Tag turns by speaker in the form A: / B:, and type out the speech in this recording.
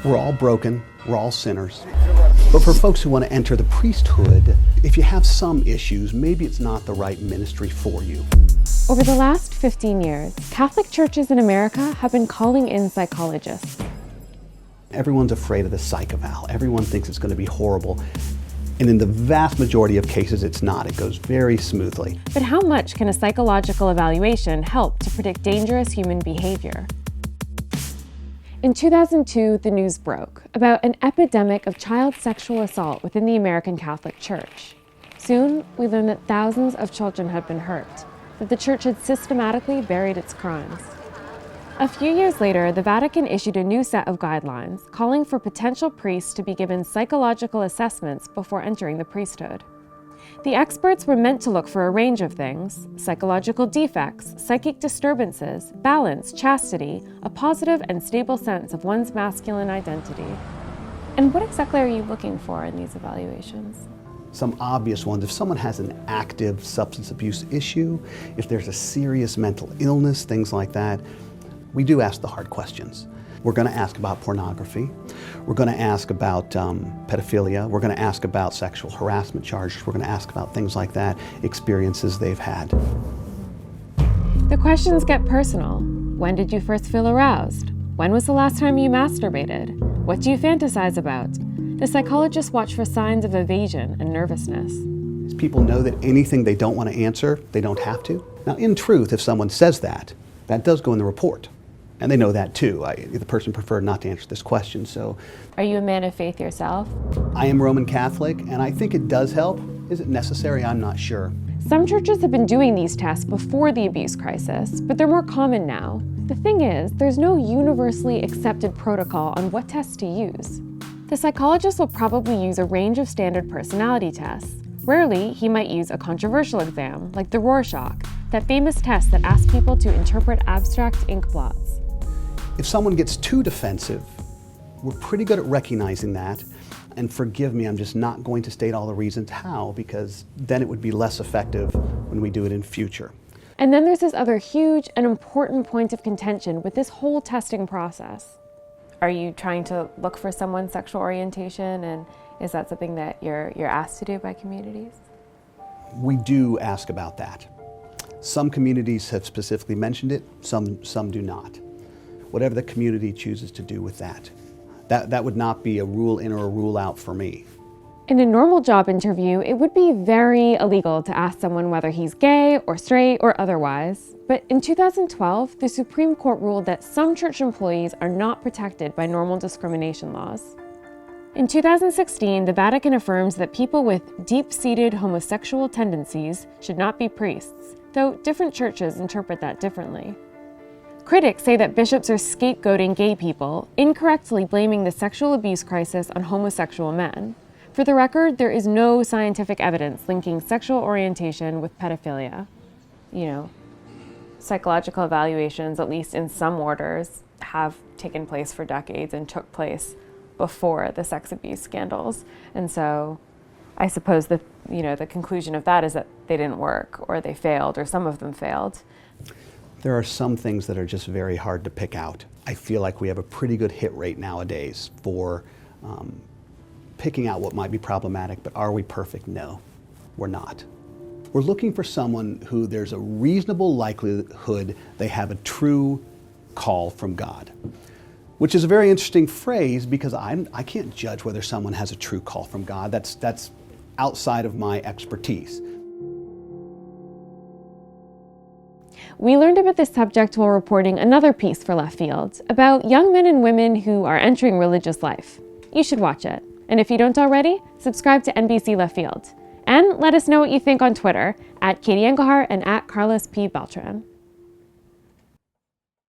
A: We're all broken, we're all sinners. But for folks who want to enter the priesthood, if you have some issues, maybe it's not the right ministry for you.
B: Over the last 15 years, Catholic churches in America have been calling in psychologists.
A: Everyone's afraid of the psych eval. Everyone thinks it's going to be horrible. And in the vast majority of cases, it's not. It goes very smoothly.
B: But how much can a psychological evaluation help to predict dangerous human behavior? In 2002, the news broke about an epidemic of child sexual assault within the American Catholic Church. Soon, we learned that thousands of children had been hurt, that the Church had systematically buried its crimes. A few years later, the Vatican issued a new set of guidelines calling for potential priests to be given psychological assessments before entering the priesthood. The experts were meant to look for a range of things: psychological defects, psychic disturbances, balance, chastity, a positive and stable sense of one's masculine identity. And what exactly are you looking for in these evaluations?
A: Some obvious ones. If someone has an active substance abuse issue, if there's a serious mental illness, things like that, we do ask the hard questions. We're going to ask about pornography. We're going to ask about pedophilia. We're going to ask about sexual harassment charges. We're going to ask about things like that, experiences they've had.
B: The questions get personal. When did you first feel aroused? When was the last time you masturbated? What do you fantasize about? The psychologists watch for signs of evasion and nervousness.
A: People know that anything they don't want to answer, they don't have to. Now, in truth, if someone says that does go in the report. And they know that too. The person preferred not to answer this question, so.
B: Are you a man of faith yourself?
A: I am Roman Catholic, and I think it does help. Is it necessary? I'm not sure.
B: Some churches have been doing these tests before the abuse crisis, but they're more common now. The thing is, there's no universally accepted protocol on what tests to use. The psychologist will probably use a range of standard personality tests. Rarely, he might use a controversial exam, like the Rorschach, that famous test that asks people to interpret abstract ink blots.
A: If someone gets too defensive, we're pretty good at recognizing that. And forgive me, I'm just not going to state all the reasons how, because then it would be less effective when we do it in future.
B: And then there's this other huge and important point of contention with this whole testing process. Are you trying to look for someone's sexual orientation, and is that something that you're asked to do by communities?
A: We do ask about that. Some communities have specifically mentioned it, some do not. Whatever the community chooses to do with that. That would not be a rule in or a rule out for me.
B: In a normal job interview, it would be very illegal to ask someone whether he's gay or straight or otherwise. But in 2012, the Supreme Court ruled that some church employees are not protected by normal discrimination laws. In 2016, the Vatican affirms that people with deep-seated homosexual tendencies should not be priests, though different churches interpret that differently. Critics say that bishops are scapegoating gay people, incorrectly blaming the sexual abuse crisis on homosexual men. For the record, there is no scientific evidence linking sexual orientation with pedophilia. Psychological evaluations, at least in some orders, have taken place for decades and took place before the sex abuse scandals. And so I suppose the conclusion of that is that they didn't work, or they failed, or some of them failed.
A: There are some things that are just very hard to pick out. I feel like we have a pretty good hit rate nowadays for picking out what might be problematic, but are we perfect? No, we're not. We're looking for someone who there's a reasonable likelihood they have a true call from God, which is a very interesting phrase because I can't judge whether someone has a true call from God. That's outside of my expertise.
B: We learned about this subject while reporting another piece for Left Field about young men and women who are entering religious life. You should watch it. And if you don't already, subscribe to NBC Left Field. And let us know what you think on Twitter, @Katie Engelhart and @Carlos P Beltran.